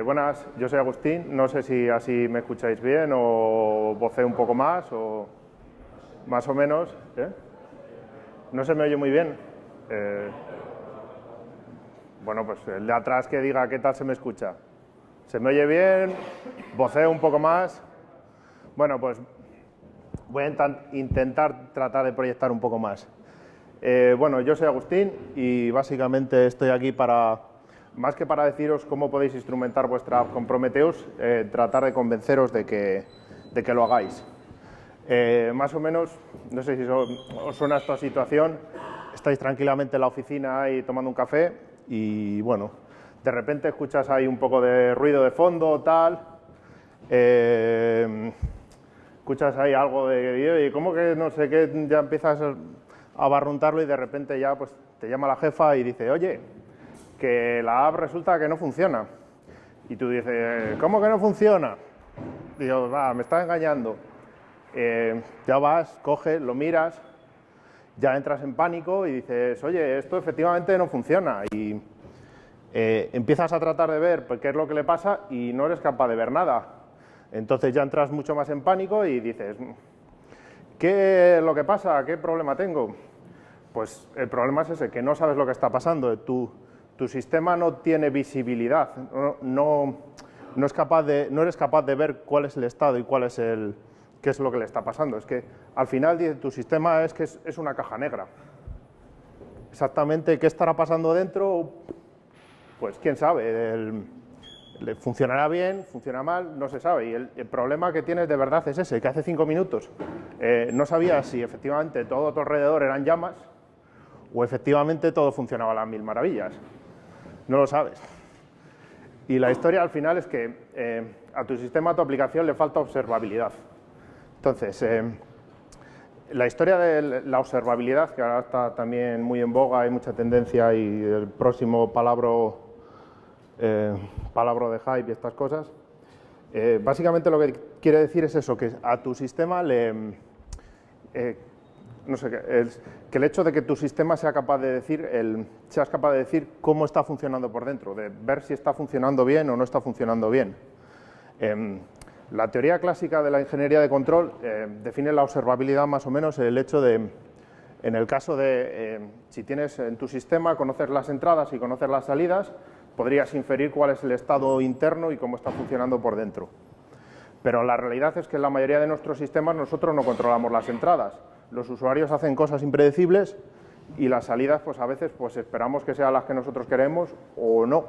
Buenas, yo soy Agustín, no sé si así me escucháis bien o voceo un poco más o más o menos. ¿No se me oye muy bien? Bueno, pues el de atrás que diga qué tal se me escucha. ¿Se me oye bien? ¿Voceo un poco más? Bueno, pues voy a intentar tratar de proyectar un poco más. Bueno, yo soy Agustín y básicamente estoy aquí para, más que para deciros cómo podéis instrumentar vuestra app con Prometheus, tratar de convenceros de que lo hagáis. Más o menos, no sé si os suena esta situación, estáis tranquilamente en la oficina ahí tomando un café y bueno, de repente escuchas ahí un poco de ruido de fondo, tal, escuchas ahí algo de, ¿cómo que no sé qué? Ya empiezas a barruntarlo y de repente ya pues te llama la jefa y dice, oye, que la app resulta que no funciona. Y tú dices, ¿cómo que no funciona? Digo, va, me estás engañando. Ya vas, coges, lo miras, ya entras en pánico y dices, oye, esto efectivamente no funciona. Y empiezas a tratar de ver qué es lo que le pasa y no eres capaz de ver nada. Entonces ya entras mucho más en pánico y dices, ¿qué es lo que pasa? ¿Qué problema tengo? Pues el problema es ese, que no sabes lo que está pasando. Tu sistema no tiene visibilidad, no eres capaz de ver cuál es el estado y qué es lo que le está pasando. Es que al final tu sistema es una caja negra. Exactamente qué estará pasando dentro, pues quién sabe. Funcionará bien, funciona mal, no se sabe. Y el problema que tienes de verdad es ese, que hace 5 minutos no sabías si efectivamente todo a tu alrededor eran llamas o efectivamente todo funcionaba a las mil maravillas. No lo sabes. Y la historia al final es que a tu sistema, a tu aplicación le falta observabilidad. Entonces, la historia de la observabilidad, que ahora está también muy en boga, hay mucha tendencia y el próximo palabra de hype y estas cosas, básicamente lo que quiere decir es eso, que a tu sistema no sé, que el hecho de que tu sistema seas capaz de decir cómo está funcionando por dentro, de ver si está funcionando bien o no está funcionando bien. La teoría clásica de la ingeniería de control define la observabilidad más o menos el hecho de, en el caso de, si tienes en tu sistema, conoces las entradas y conoces las salidas, podrías inferir cuál es el estado interno y cómo está funcionando por dentro. Pero la realidad es que en la mayoría de nuestros sistemas nosotros no controlamos las entradas. Los usuarios hacen cosas impredecibles y las salidas pues a veces pues esperamos que sean las que nosotros queremos o no.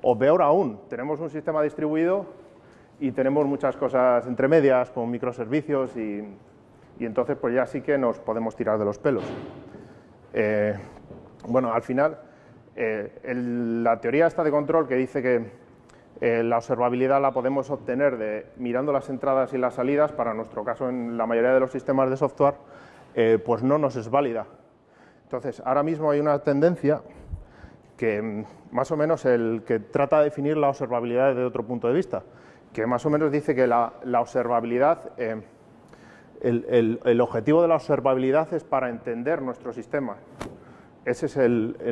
O peor aún, tenemos un sistema distribuido y tenemos muchas cosas entre medias con microservicios y entonces pues ya sí que nos podemos tirar de los pelos. Bueno, al final la teoría esta de control que dice que la observabilidad la podemos obtener mirando las entradas y las salidas, para nuestro caso en la mayoría de los sistemas de software, pues no nos es válida. Entonces, ahora mismo hay una tendencia que más o menos el que trata de definir la observabilidad desde otro punto de vista, que más o menos dice que la observabilidad, el objetivo de la observabilidad es para entender nuestro sistema. Ese es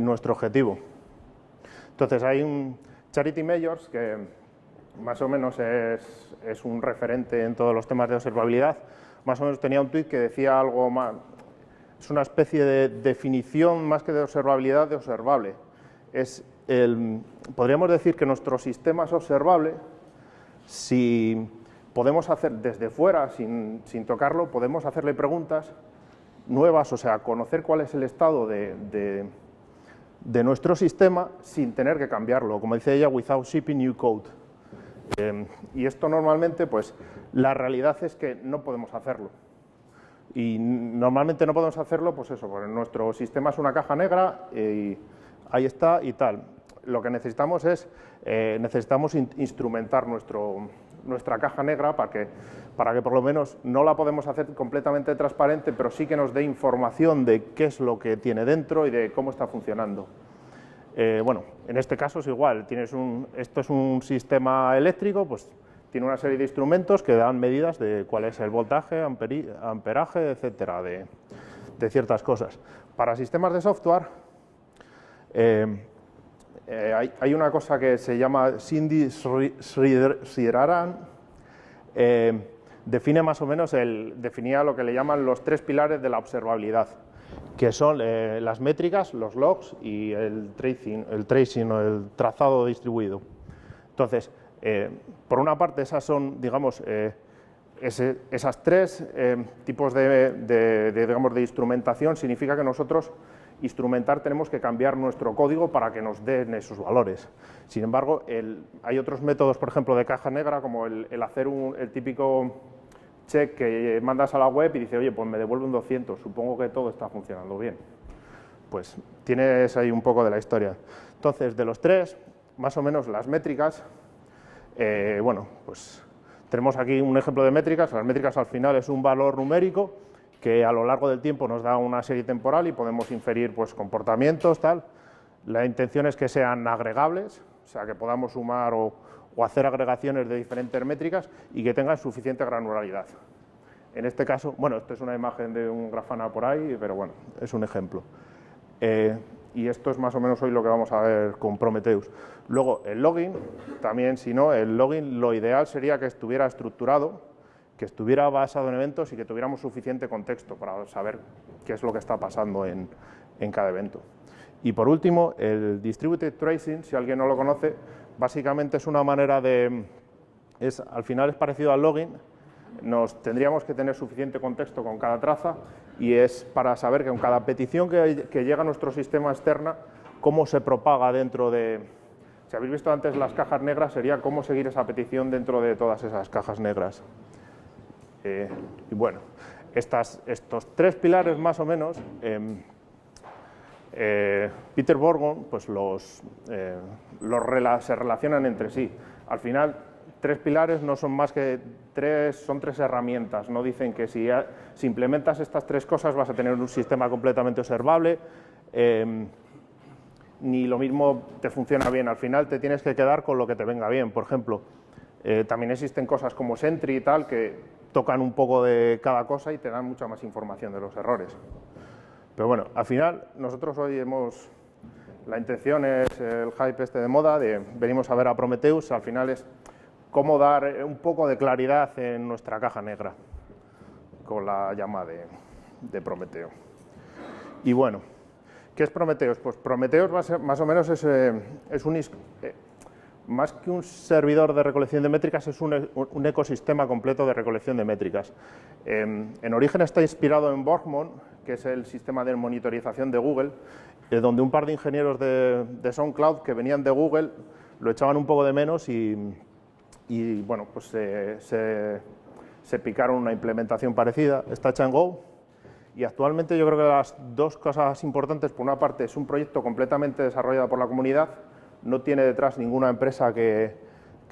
nuestro objetivo. Entonces, hay un Charity Majors, que más o menos es un referente en todos los temas de observabilidad, más o menos tenía un tuit que decía algo más, es una especie de definición más que de observabilidad, de observable. Podríamos decir que nuestro sistema es observable si podemos hacer desde fuera, sin tocarlo, podemos hacerle preguntas nuevas, o sea, conocer cuál es el estado de nuestro sistema sin tener que cambiarlo, como dice ella, without shipping new code. Y esto normalmente, pues, la realidad es que no podemos hacerlo. Y normalmente no podemos hacerlo, pues eso, porque nuestro sistema es una caja negra y ahí está y tal. Lo que necesitamos es, instrumentar nuestra caja negra para que por lo menos no la podemos hacer completamente transparente, pero sí que nos dé información de qué es lo que tiene dentro y de cómo está funcionando. Bueno, en este caso es igual, esto es un sistema eléctrico, pues tiene una serie de instrumentos que dan medidas de cuál es el voltaje, amperaje, etcétera, de ciertas cosas. Para sistemas de software, hay una cosa que se llama Cindy Sridharan, define más o menos, definía lo que le llaman los 3 pilares de la observabilidad, que son las métricas, los logs y el tracing o el trazado distribuido. Entonces, por una parte, esas son, digamos, esas 3 tipos digamos, de instrumentación. Significa que nosotros instrumentar tenemos que cambiar nuestro código para que nos den esos valores. Sin embargo, hay otros métodos, por ejemplo, de caja negra, como el hacer el típico check que mandas a la web y dice, oye, pues me devuelve un 200, supongo que todo está funcionando bien. Pues tienes ahí un poco de la historia. Entonces, de los 3, más o menos las métricas, bueno, pues tenemos aquí un ejemplo de métricas. Las métricas al final es un valor numérico que a lo largo del tiempo nos da una serie temporal y podemos inferir pues, comportamientos, tal. La intención es que sean agregables, o sea, que podamos sumar o hacer agregaciones de diferentes métricas y que tengan suficiente granularidad. En este caso, bueno, esto es una imagen de un Grafana por ahí, pero bueno, es un ejemplo. Y esto es más o menos hoy lo que vamos a ver con Prometheus. Luego, el logging, también, si no, el logging lo ideal sería que estuviera estructurado, que estuviera basado en eventos y que tuviéramos suficiente contexto para saber qué es lo que está pasando en cada evento. Y por último, el Distributed Tracing, si alguien no lo conoce, básicamente es una manera al final es parecido al logging. Tendríamos que tener suficiente contexto con cada traza y es para saber que con cada petición que llega a nuestro sistema externa, cómo se propaga dentro de... Si habéis visto antes las cajas negras, sería cómo seguir esa petición dentro de todas esas cajas negras. Y bueno, estos 3 pilares más o menos, Peter Bourgon pues se relacionan entre sí. Al final, 3 pilares no son más que 3 herramientas. No dicen que si implementas estas 3 cosas vas a tener un sistema completamente observable, ni lo mismo te funciona bien. Al final te tienes que quedar con lo que te venga bien. Por ejemplo, también existen cosas como Sentry y tal que tocan un poco de cada cosa y te dan mucha más información de los errores. Pero bueno, al final nosotros hoy la intención es el hype de moda, venimos a ver a Prometheus, al final es cómo dar un poco de claridad en nuestra caja negra con la llama de Prometeo. Y bueno, ¿qué es Prometheus? Pues Prometheus más o menos más que un servidor de recolección de métricas, es un ecosistema completo de recolección de métricas. En origen está inspirado en Borgmon, que es el sistema de monitorización de Google, donde un par de ingenieros de SoundCloud que venían de Google lo echaban un poco de menos y bueno, pues se picaron una implementación parecida, está hecha en Go. Y actualmente yo creo que las 2 cosas importantes, por una parte es un proyecto completamente desarrollado por la comunidad, no tiene detrás ninguna empresa que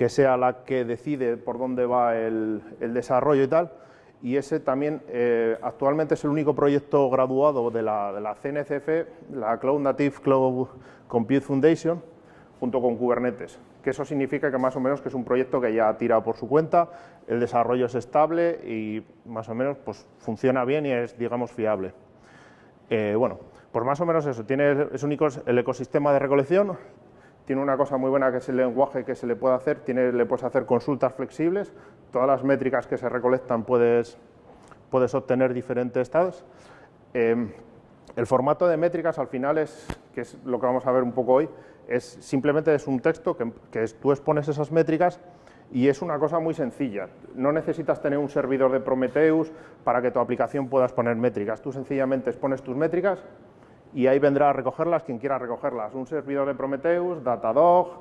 sea la que decide por dónde va el desarrollo y tal, y ese también actualmente es el único proyecto graduado de la CNCF, la Cloud Native Cloud Compute Foundation, junto con Kubernetes, que eso significa que más o menos que es un proyecto que ya tira por su cuenta, el desarrollo es estable y más o menos pues, funciona bien y es, digamos, fiable. Bueno, pues más o menos eso, es único el ecosistema de recolección. Tiene una cosa muy buena que es el lenguaje que se le puede hacer, le puedes hacer consultas flexibles, todas las métricas que se recolectan puedes obtener diferentes estados. El formato de métricas al final que es lo que vamos a ver un poco hoy, simplemente es un texto que tú expones esas métricas y es una cosa muy sencilla. No necesitas tener un servidor de Prometheus para que tu aplicación puedas poner métricas, tú sencillamente expones tus métricas y ahí vendrá a recogerlas quien quiera recogerlas. Un servidor de Prometheus, Datadog,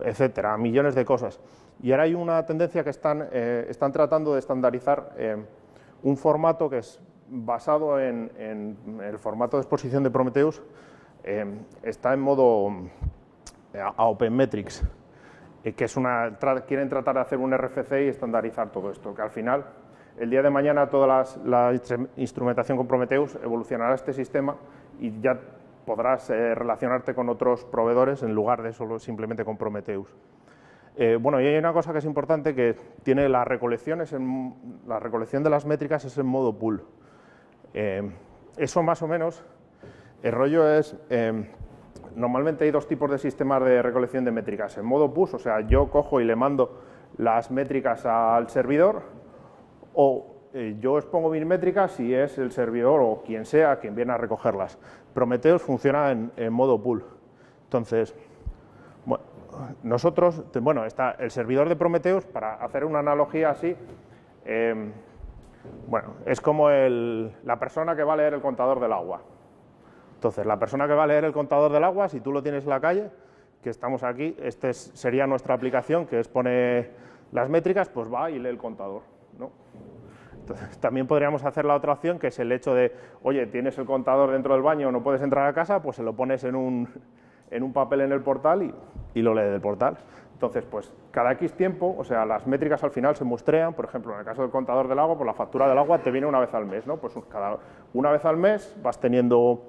etcétera, millones de cosas. Y ahora hay una tendencia que están tratando de estandarizar un formato que es basado en el formato de exposición de Prometheus, está en modo OpenMetrics, que quieren tratar de hacer un RFC y estandarizar todo esto, que al final el día de mañana toda la instrumentación con Prometheus evolucionará este sistema y ya podrás relacionarte con otros proveedores en lugar de solo simplemente con Prometheus. Bueno, y hay una cosa que es importante, que tiene la recolección de las métricas es en modo pool. Eso más o menos, el rollo es, normalmente hay dos tipos de sistemas de recolección de métricas. En modo push, o sea, yo cojo y le mando las métricas al servidor, o yo expongo mis métricas y es el servidor o quien sea quien viene a recogerlas. Prometheus funciona en modo pool. Entonces, bueno, nosotros, bueno, está el servidor de Prometheus, para hacer una analogía así, bueno, es como la persona que va a leer el contador del agua. Entonces, la persona que va a leer el contador del agua, si tú lo tienes en la calle, que estamos aquí, sería nuestra aplicación que expone las métricas, pues va y lee el contador, ¿no? Entonces, también podríamos hacer la otra opción, que es el hecho de, oye, tienes el contador dentro del baño, no puedes entrar a casa, pues se lo pones en un papel en el portal y lo lee del portal. Entonces, pues cada X tiempo, o sea, las métricas al final se muestrean, por ejemplo, en el caso del contador del agua, pues la factura del agua te viene una vez al mes, ¿no? Pues una vez al mes vas teniendo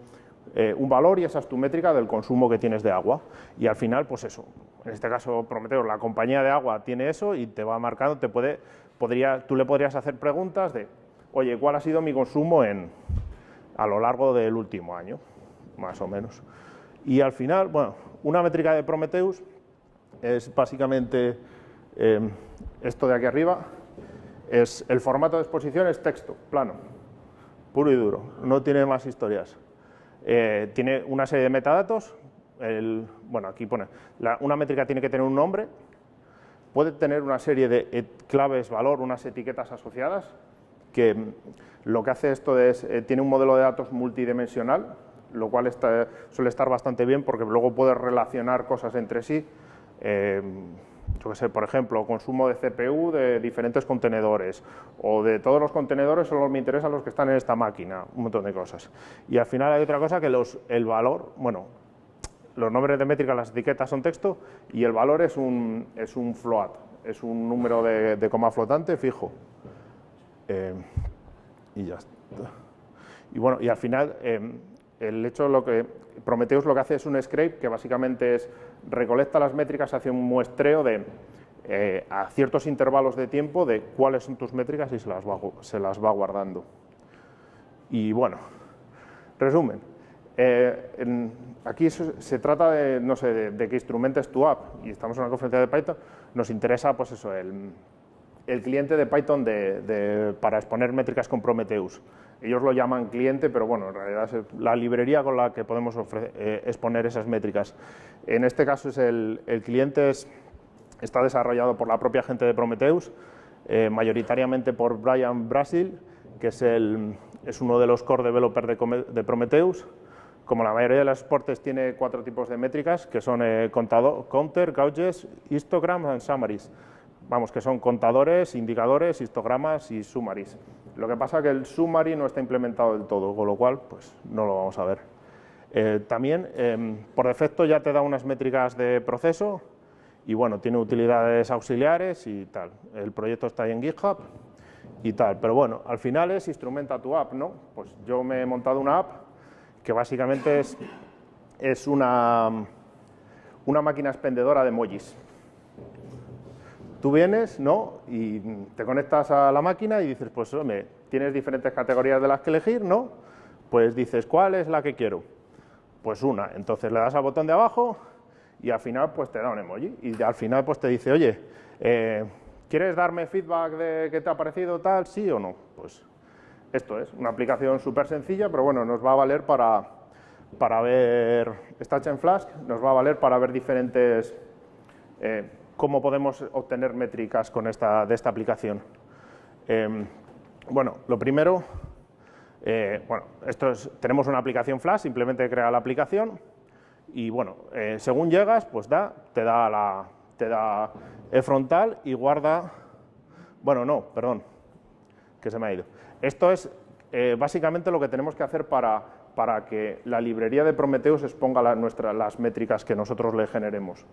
un valor y esa es tu métrica del consumo que tienes de agua. Y al final, pues eso, en este caso Prometheus, la compañía de agua tiene eso y te va marcando, tú le podrías hacer preguntas de, oye, ¿cuál ha sido mi consumo a lo largo del último año? Más o menos. Y al final, bueno, una métrica de Prometheus es básicamente esto de aquí arriba, el formato de exposición es texto, plano, puro y duro, no tiene más historias. Tiene una serie de metadatos, bueno, aquí pone, una métrica tiene que tener un nombre, puede tener una serie de claves valor, unas etiquetas asociadas, que lo que hace esto es, tiene un modelo de datos multidimensional, lo cual suele estar bastante bien porque luego puedes relacionar cosas entre sí. Yo qué sé, por ejemplo, consumo de CPU de diferentes contenedores o de todos los contenedores, solo me interesan los que están en esta máquina, un montón de cosas. Y al final hay otra cosa que el valor, bueno, los nombres de métrica, las etiquetas son texto y el valor es un float, es un número de coma flotante fijo. Y ya está. Y bueno, y al final el hecho, Prometheus lo que hace es un scrape que básicamente recolecta las métricas, hace un muestreo a ciertos intervalos de tiempo de cuáles son tus métricas y se las va guardando. Y bueno, resumen, aquí se trata de, no sé, de que instrumentes tu app, y estamos en una conferencia de Python, nos interesa pues eso, el cliente de Python para exponer métricas con Prometheus. Ellos lo llaman cliente, pero bueno, en realidad es la librería con la que podemos exponer esas métricas. En este caso el cliente está desarrollado por la propia gente de Prometheus, mayoritariamente por Brian Brasil, que es uno de los core developers de Prometheus. Como la mayoría de los exportes tiene 4 tipos de métricas, que son counter, gauges, histograms and summaries. Vamos, que son contadores, indicadores, histogramas y summaries. Lo que pasa es que el summary no está implementado del todo, con lo cual pues no lo vamos a ver. También, por defecto, ya te da unas métricas de proceso y bueno, tiene utilidades auxiliares y tal. El proyecto está ahí en GitHub y tal, pero bueno, al final instrumenta tu app, ¿no? Pues yo me he montado una app que básicamente es una máquina expendedora de emojis. Tú vienes, ¿no? Y te conectas a la máquina y dices, pues hombre, tienes diferentes categorías de las que elegir, ¿no? Pues dices, ¿cuál es la que quiero? Pues una. Entonces le das al botón de abajo y al final pues te da un emoji. Y al final pues te dice, oye, ¿quieres darme feedback de qué te ha parecido tal? ¿Sí o no? Pues esto es una aplicación súper sencilla, pero bueno, nos va a valer para ver, está hecha en Flask, nos va a valer para ver diferentes... cómo podemos obtener métricas de esta aplicación. Bueno, lo primero, tenemos una aplicación Flash, simplemente crea la aplicación y bueno, según llegas, pues te da el frontal y guarda, bueno, no, perdón, que se me ha ido. Esto es básicamente lo que tenemos que hacer para que la librería de Prometheus exponga las métricas que nosotros le generemos.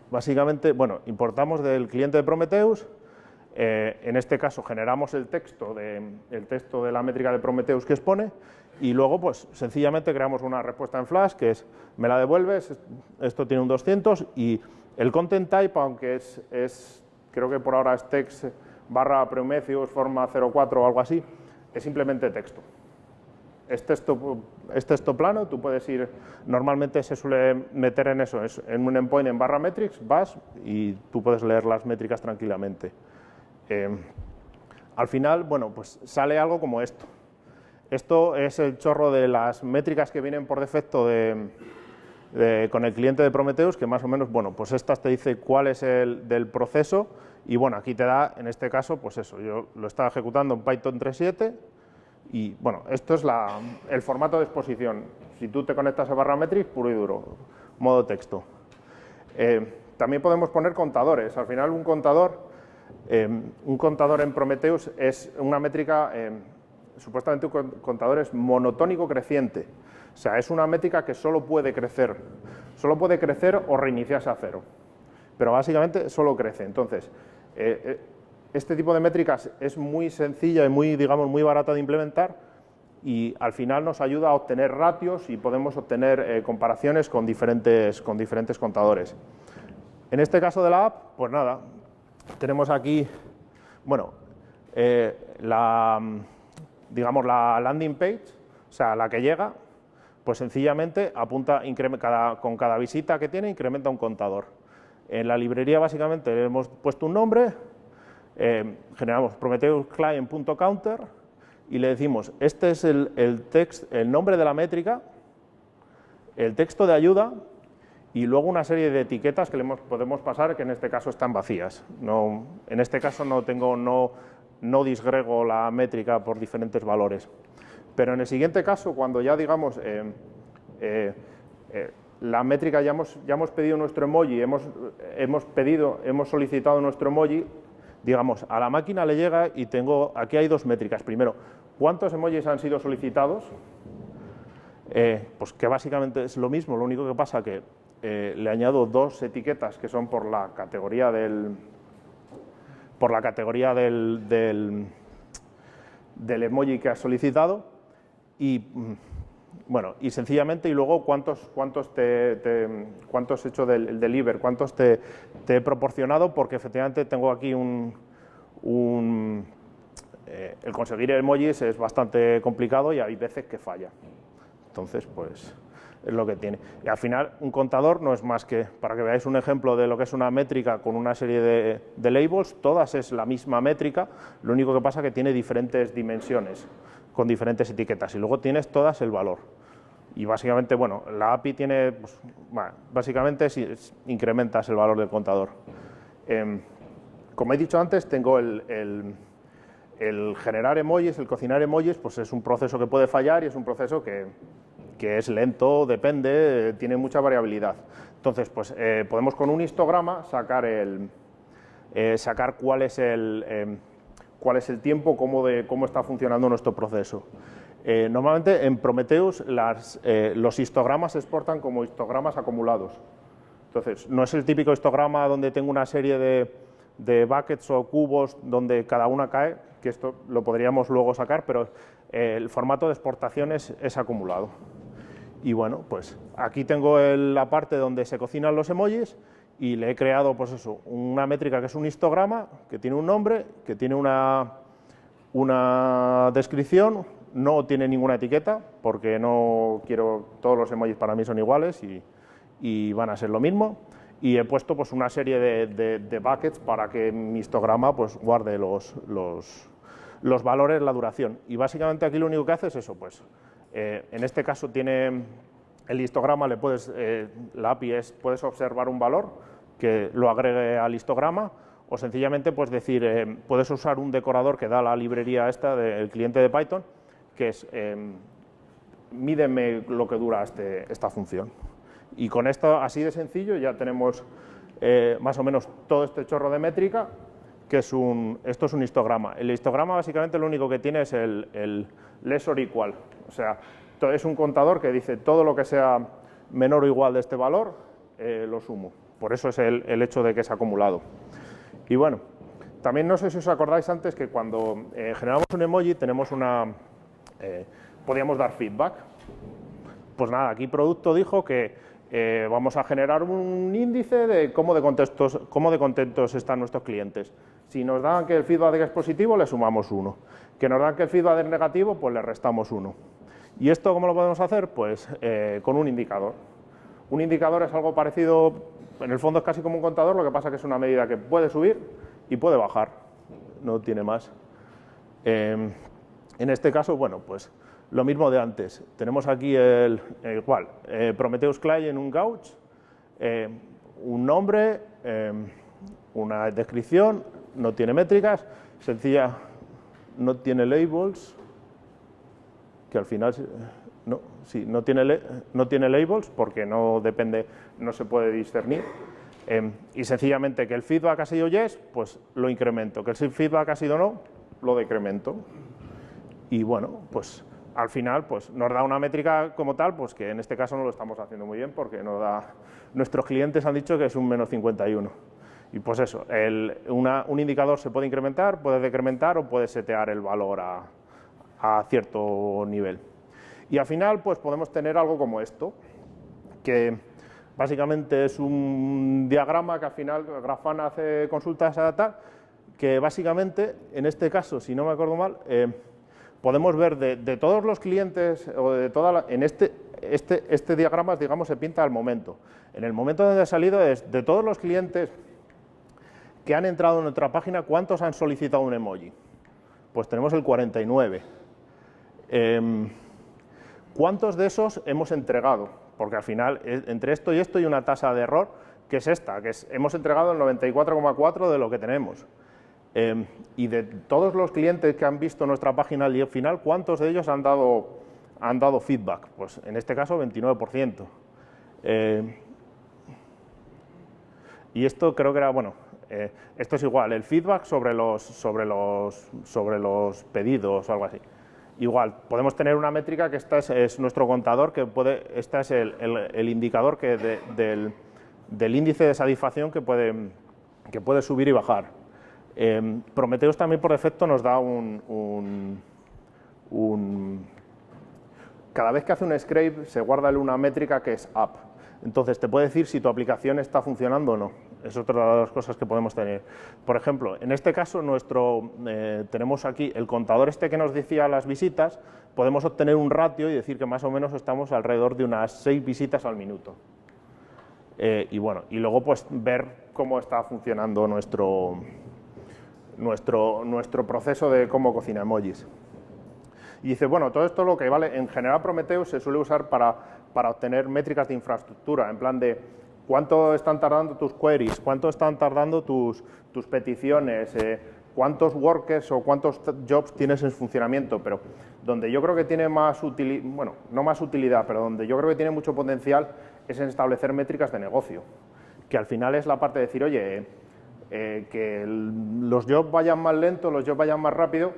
Básicamente, bueno, importamos del cliente de Prometheus, en este caso generamos el texto de la métrica de Prometheus que expone y luego pues sencillamente creamos una respuesta en Flash que es, me la devuelves, esto tiene un 200 y el content type, aunque creo que por ahora es text /Prometheus forma 04 o algo así, es simplemente texto. es texto plano, tú puedes ir, normalmente se suele meter en eso, en un endpoint en barra metrics, vas y tú puedes leer las métricas tranquilamente. Al final, bueno, pues sale algo como esto. Esto es el chorro de las métricas que vienen por defecto con el cliente de Prometheus, que más o menos, bueno, pues estas te dice cuál es el del proceso y bueno, aquí te da, en este caso, pues eso, yo lo estaba ejecutando en Python 3.7 y bueno, esto es el formato de exposición. Si tú te conectas a barra metrics, puro y duro, modo texto. También podemos poner contadores. Al final un contador en Prometheus es una métrica, supuestamente un contador es monotónico creciente. O sea, es una métrica que solo puede crecer o reiniciarse a cero. Pero básicamente solo crece. Entonces, este tipo de métricas es muy sencilla y muy, digamos, muy barata de implementar y al final nos ayuda a obtener ratios y podemos obtener comparaciones con diferentes contadores. En este caso de la app, pues nada, tenemos aquí, bueno, digamos la landing page, o sea, la que llega, pues sencillamente apunta, con cada visita que tiene, incrementa un contador. En la librería básicamente le hemos puesto un nombre, generamos prometheus-client.counter y le decimos, este es el nombre de la métrica, el texto de ayuda y luego una serie de etiquetas que podemos pasar, que en este caso están vacías. En este caso no disgrego la métrica por diferentes valores. Pero en el siguiente caso, cuando ya digamos la métrica, ya hemos pedido nuestro emoji, hemos solicitado nuestro emoji, digamos, a la máquina le llega y aquí hay dos métricas. Primero, ¿cuántos emojis han sido solicitados? Pues que básicamente es lo mismo, lo único que pasa que le añado dos etiquetas que son por la categoría del emoji que has solicitado y bueno, y sencillamente, y luego cuántos he hecho del deliver, cuántos te he proporcionado, porque efectivamente tengo aquí el conseguir emojis es bastante complicado y hay veces que falla. Entonces, pues es lo que tiene. Y al final, un contador no es más que, para que veáis un ejemplo de lo que es una métrica con una serie de labels, todas es la misma métrica, lo único que pasa es que tiene diferentes dimensiones, con diferentes etiquetas, y luego tienes todas el valor. Y básicamente, bueno, la API tiene, pues, bueno, básicamente incrementas el valor del contador. Como he dicho antes, tengo el generar emojis, el cocinar emojis, pues es un proceso que puede fallar y es un proceso que es lento, depende, tiene mucha variabilidad. Entonces, pues podemos con un histograma sacar cuál es el tiempo, cómo está funcionando nuestro proceso. Normalmente en Prometheus los histogramas se exportan como histogramas acumulados. Entonces, no es el típico histograma donde tengo una serie de buckets o cubos donde cada una cae, que esto lo podríamos luego sacar, pero el formato de exportación es acumulado. Y bueno, pues aquí tengo la parte donde se cocinan los emojis y le he creado, pues eso, una métrica que es un histograma, que tiene un nombre, que tiene una descripción, no tiene ninguna etiqueta, porque no quiero, todos los emojis para mí son iguales y van a ser lo mismo. Y he puesto pues una serie de buckets para que mi histograma pues guarde los valores, la duración. Y básicamente aquí lo único que hace es eso, pues en este caso tiene el histograma, la API puedes observar un valor que lo agregue al histograma o sencillamente pues decir, puedes usar un decorador que da la librería esta del cliente de Python, que es mídeme lo que dura esta función. Y con esto, así de sencillo, ya tenemos más o menos todo este chorro de métrica, que esto es un histograma. El histograma básicamente lo único que tiene es el less or equal. O sea, es un contador que dice todo lo que sea menor o igual de este valor, lo sumo. Por eso es el hecho de que es acumulado. Y bueno, también no sé si os acordáis antes que cuando generamos un emoji tenemos podíamos dar feedback. Pues nada, aquí producto dijo que vamos a generar un índice de cómo de contentos están nuestros clientes. Si nos dan que el feedback es positivo, le sumamos 1. Que nos dan que el feedback es negativo, pues le restamos 1. ¿Y esto cómo lo podemos hacer? Pues con un indicador. Un indicador es algo parecido, en el fondo es casi como un contador, lo que pasa que es una medida que puede subir y puede bajar, no tiene más. En este caso, bueno, pues lo mismo de antes. Tenemos aquí Prometheus Client, un Gauge, un nombre, una descripción, no tiene métricas, sencilla, no tiene labels, que al final no tiene labels porque no depende, no se puede discernir. Y sencillamente que el feedback ha sido yes, pues lo incremento, que el feedback ha sido no, lo decremento. Y bueno, pues al final pues nos da una métrica como tal, pues que en este caso no lo estamos haciendo muy bien porque nuestros clientes han dicho que es un menos 51. Y pues eso, un indicador se puede incrementar, puede decrementar o puede setear el valor a cierto nivel. Y al final pues podemos tener algo como esto, que básicamente es un diagrama que al final Grafana hace consultas a tal, que básicamente en este caso, si no me acuerdo mal, podemos ver de todos los clientes, o de este diagrama, digamos, se pinta al momento. En el momento donde ha salido es de todos los clientes que han entrado en nuestra página, ¿cuántos han solicitado un emoji? Pues tenemos el 49. ¿Cuántos de esos hemos entregado? Porque al final, entre esto y esto hay una tasa de error, que es esta, hemos entregado el 94,4 de lo que tenemos. Y de todos los clientes que han visto nuestra página al final, ¿cuántos de ellos han dado feedback? Pues en este caso 29%. Y esto creo que era, bueno, esto es igual, el feedback sobre los pedidos o algo así. Igual, podemos tener una métrica que esta es nuestro contador, esta es el indicador del índice de satisfacción que puede subir y bajar. Prometheus también por defecto nos da cada vez que hace un scrape se guarda una métrica que es up. Entonces te puede decir si tu aplicación está funcionando o no. Es otra de las cosas que podemos tener. Por ejemplo, en este caso tenemos aquí el contador este que nos decía las visitas, podemos obtener un ratio y decir que más o menos estamos alrededor de unas 6 visitas al minuto. Y bueno, y luego pues ver cómo está funcionando nuestro proceso de cómo cocina emojis. Y dice, bueno, todo esto lo que vale, en general Prometheus se suele usar para obtener métricas de infraestructura, en plan de cuánto están tardando tus queries, cuánto están tardando tus peticiones, cuántos workers o cuántos jobs tienes en funcionamiento, pero donde yo creo que tiene más utilidad, bueno, no más utilidad, pero donde yo creo que tiene mucho potencial es en establecer métricas de negocio, que al final es la parte de decir, oye, que los jobs vayan más lento, los jobs vayan más rápido,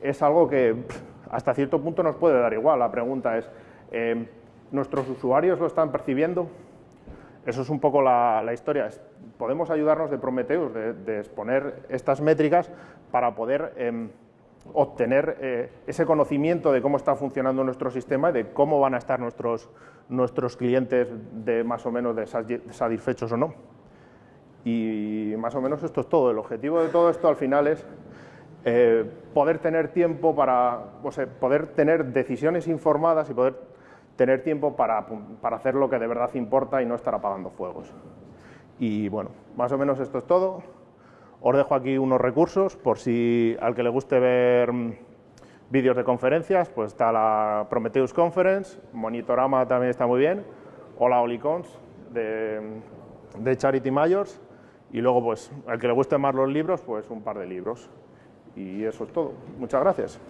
es algo que hasta cierto punto nos puede dar igual. La pregunta es, ¿nuestros usuarios lo están percibiendo? Eso es un poco la historia. Podemos ayudarnos de Prometheus, de exponer estas métricas para poder obtener ese conocimiento de cómo está funcionando nuestro sistema y de cómo van a estar nuestros clientes más o menos satisfechos o no. Y más o menos esto es todo. El objetivo de todo esto al final es poder tener tiempo poder tener decisiones informadas y poder tener tiempo para hacer lo que de verdad importa y no estar apagando fuegos. Y bueno, más o menos esto es todo. Os dejo aquí unos recursos por si al que le guste ver vídeos de conferencias, pues está la Prometheus Conference, Monitorama también está muy bien, o la Olicons de Charity Majors, y luego pues al que le gusten más los libros, pues un par de libros. Y eso es todo. Muchas gracias.